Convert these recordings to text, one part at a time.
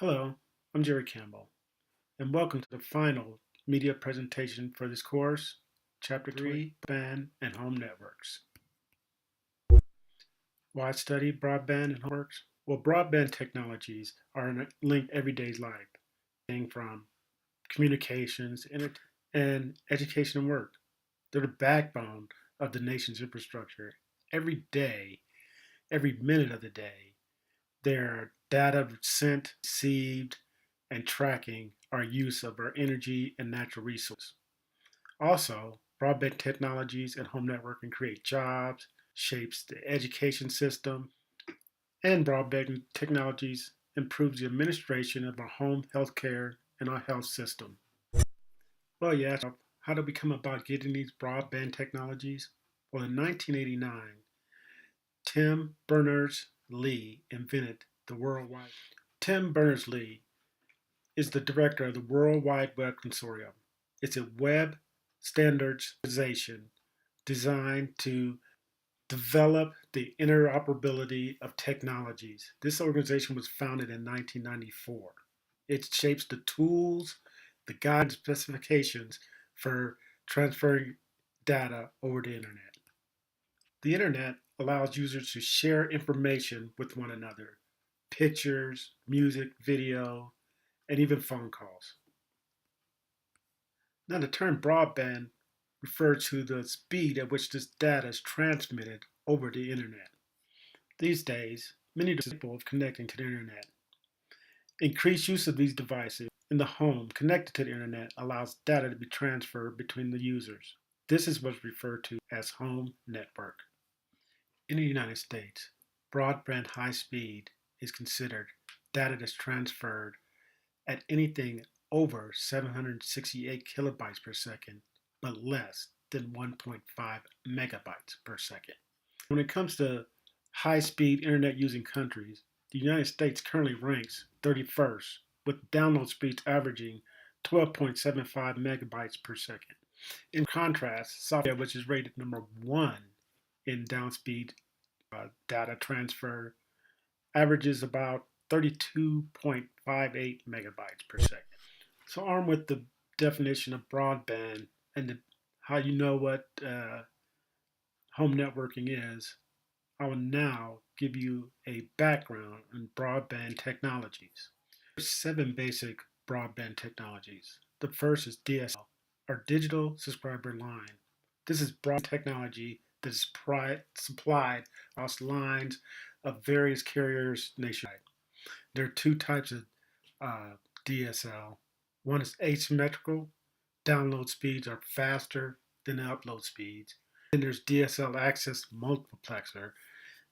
Hello, I'm Jerry Campbell, and welcome to the final media presentation for this course, Chapter 3, Broadband and Home Networks. Why study broadband and home networks? Well, broadband technologies are linked everyday life, everything from communications, and education and work. They're the backbone of the nation's infrastructure. Every day, every minute of the day, their data sent, received, and tracking our use of our energy and natural resources. Also, broadband technologies and home networking create jobs, shapes the education system, and broadband technologies improves the administration of our home healthcare and our health system. Well, you asked, how did we come about getting these broadband technologies? Well, in 1989, Tim Berners-Lee invented the worldwide. Tim Berners-Lee is the director of the World Wide Web Consortium. It's a web standardization designed to develop the interoperability of technologies. This organization was founded in 1994. It shapes the tools, the guide specifications for transferring data over the internet. The internet allows users to share information with one another, pictures, music, video, and even phone calls. Now, the term broadband refers to the speed at which this data is transmitted over the internet. These days, many are capable of connecting to the internet. Increased use of these devices in the home connected to the internet allows data to be transferred between the users. This is what's referred to as home network. In the United States, broadband high speed is considered data that's transferred at anything over 768 kilobytes per second, but less than 1.5 megabytes per second. When it comes to high-speed internet using countries, the United States currently ranks 31st, with download speeds averaging 12.75 megabytes per second. In contrast, South Korea, which is rated number 1 in downspeed data transfer, averages about 32.58 megabytes per second. So, armed with the definition of broadband and how you know what home networking is, I will now give you a background on broadband technologies. There's 7 basic broadband technologies. The first is DSL, or Digital Subscriber Line. This is broadband technology that is supplied across lines of various carriers nationwide. There are 2 types of DSL. One is asymmetrical. Download speeds are faster than the upload speeds. Then there's DSL access multiplexer.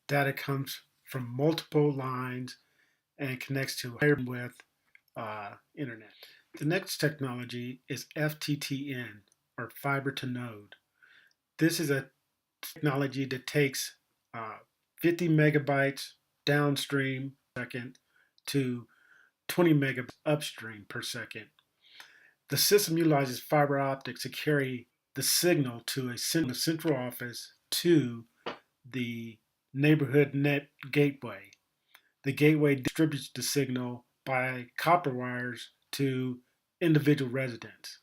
Data comes from multiple lines and connects to higher width internet. The next technology is FTTN, or fiber to node. This is a technology that takes 50 megabytes downstream per second to 20 megabytes upstream per second. The system utilizes fiber optics to carry the signal to a central office to the neighborhood net gateway. The gateway distributes the signal by copper wires to individual residents.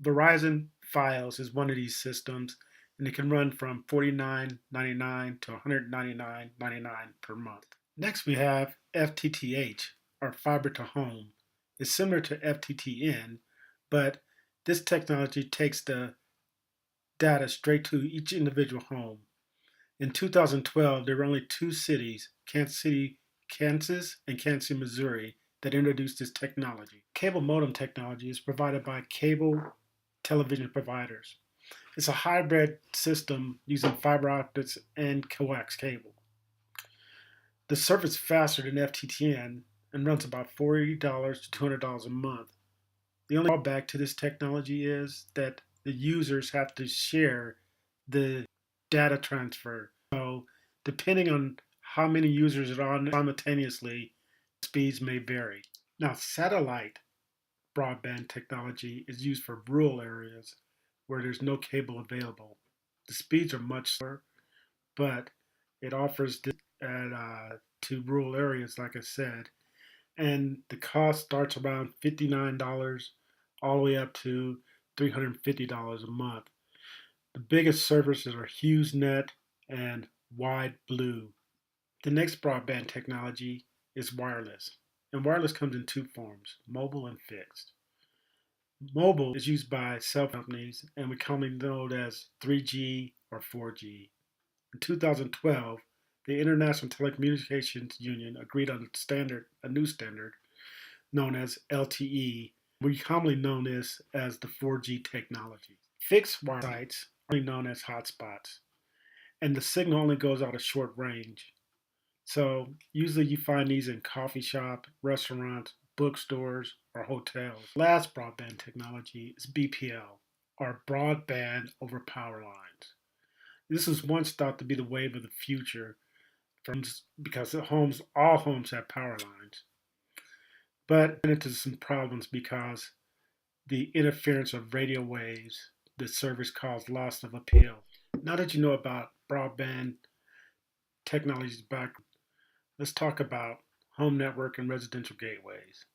Verizon Fios is one of these systems, and it can run from $49.99 to $199.99 per month. Next, we have FTTH, or fiber to home. It's similar to FTTN, but this technology takes the data straight to each individual home. In 2012, there were only 2 cities, Kansas City, Kansas, and Kansas City, Missouri, that introduced this technology. Cable modem technology is provided by cable television providers. It's a hybrid system using fiber optics and coax cable. The service is faster than FTTN and runs about $40 to $200 a month. The only drawback to this technology is that the users have to share the data transfer. So, depending on how many users are on simultaneously, speeds may vary. Now, satellite broadband technology is used for rural areas where there's no cable available. The speeds are much slower, but it offers this to rural areas, like I said. and the cost starts around $59 all the way up to $350 a month. The biggest services are HughesNet and Wide Blue. The next broadband technology is wireless, and wireless comes in two forms: mobile and fixed. Mobile is used by cell companies and we commonly know it as 3G or 4G. In 2012, the International Telecommunications Union agreed on a new standard known as LTE, we commonly known this as the 4G technology. Fixed wire sites are known as hotspots, and the signal only goes out a short range. So usually you find these in coffee shops, restaurants, bookstores, or hotels. Last broadband technology is BPL, or broadband over power lines. This was once thought to be the wave of the future because all homes have power lines. But ran into some problems because the interference of radio waves, the service caused loss of appeal. Now that you know about broadband technologies back, let's talk about home network and residential gateways.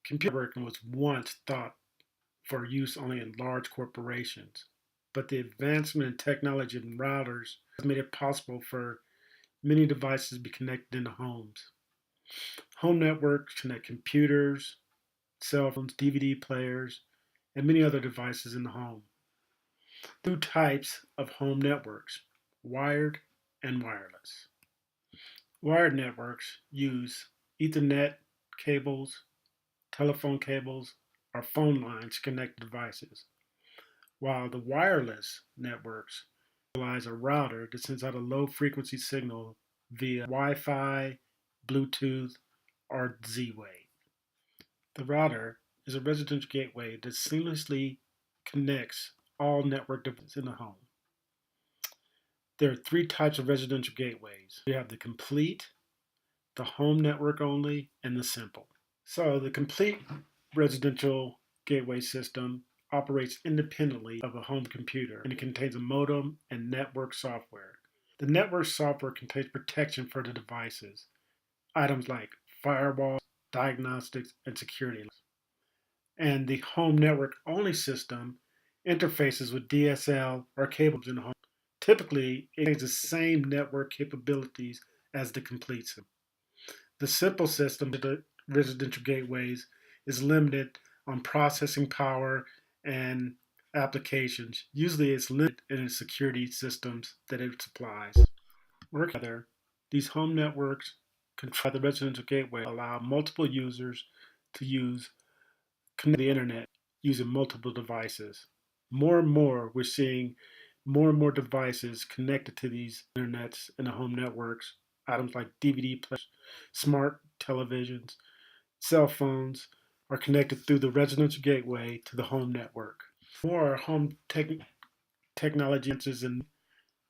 Computer networking was once thought for use only in large corporations, but the advancement in technology and routers has made it possible for many devices to be connected into homes. Home networks connect computers, cell phones, DVD players, and many other devices in the home. Two types of home networks: wired and wireless. Wired networks use Ethernet cables, telephone cables, or phone lines to connect devices, while the wireless networks utilize a router that sends out a low frequency signal via Wi Fi, Bluetooth, or Z Wave. The router is a residential gateway that seamlessly connects all network devices in the home. There are three types of residential gateways. You have the complete, the home network only, and the simple. So the complete residential gateway system operates independently of a home computer and it contains a modem and network software. The network software contains protection for the devices, items like firewalls, diagnostics, and security. And the home network only system interfaces with DSL or cables in the home. Typically, it has the same network capabilities as the complete system. The simple system, the residential gateways, is limited on processing power and applications. Usually, it's limited in its security systems that it supplies. Working together, these home networks control the residential gateway, allow multiple users to connect to the internet using multiple devices. More and more, we're seeing more and more devices connected to these internets and the home networks. Items like DVD players, smart televisions, cell phones are connected through the residential gateway to the home network. The more technology advances, and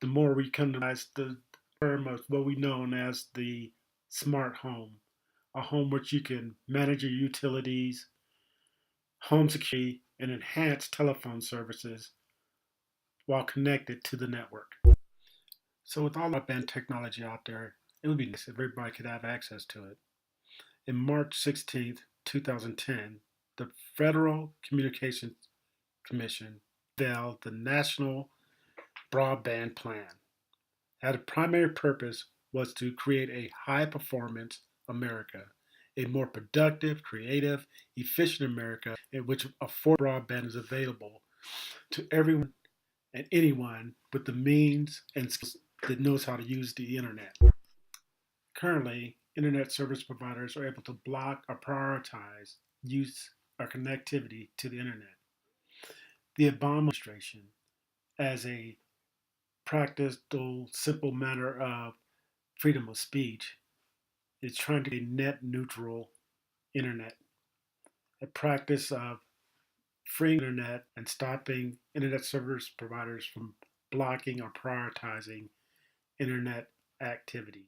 the more we come to realize the term of what we know as the smart home, a home which you can manage your utilities, home security, and enhance telephone services while connected to the network. So with all broadband technology out there, it would be nice if everybody could have access to it. In March 16th, 2010, the Federal Communications Commission unveiled the National Broadband Plan. It had a primary purpose was to create a high-performance America, a more productive, creative, efficient America in which affordable broadband is available to everyone and anyone with the means and skills that knows how to use the internet. Currently, internet service providers are able to block or prioritize use or connectivity to the internet. The Obama administration, as a practical, simple matter of freedom of speech, is trying to be net neutral internet, a practice of freeing internet and stopping internet service providers from blocking or prioritizing internet activity.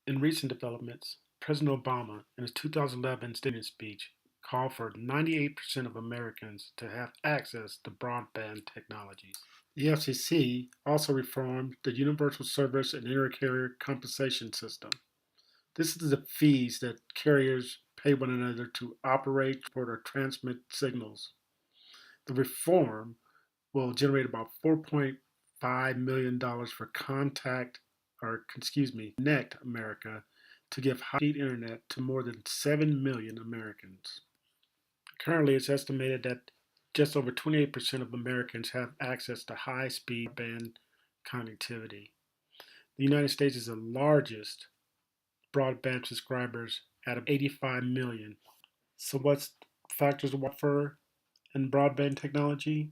In recent developments, President Obama, in his 2011 State speech, called for 98% of Americans to have access to broadband technologies. The FCC also reformed the Universal Service and Intercarrier Compensation System. This is the fees that carriers pay one another to operate, support, or transmit signals. The reform will generate about $4.5 million for Net America to give high-speed internet to more than 7 million Americans. Currently, it's estimated that just over 28% of Americans have access to high-speed broadband connectivity. The United States is the largest broadband subscribers at 85 million. So what's factors to watch for in broadband technology?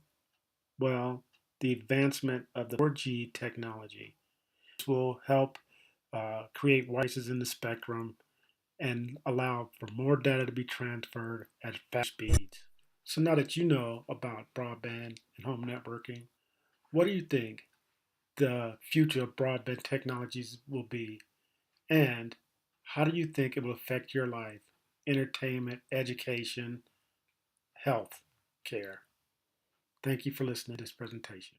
Well, the advancement of the 4G technology. This will help create wises in the spectrum and allow for more data to be transferred at fast speeds. So now that you know about broadband and home networking, what do you think the future of broadband technologies will be? And how do you think it will affect your life, entertainment, education, health care? Thank you for listening to this presentation.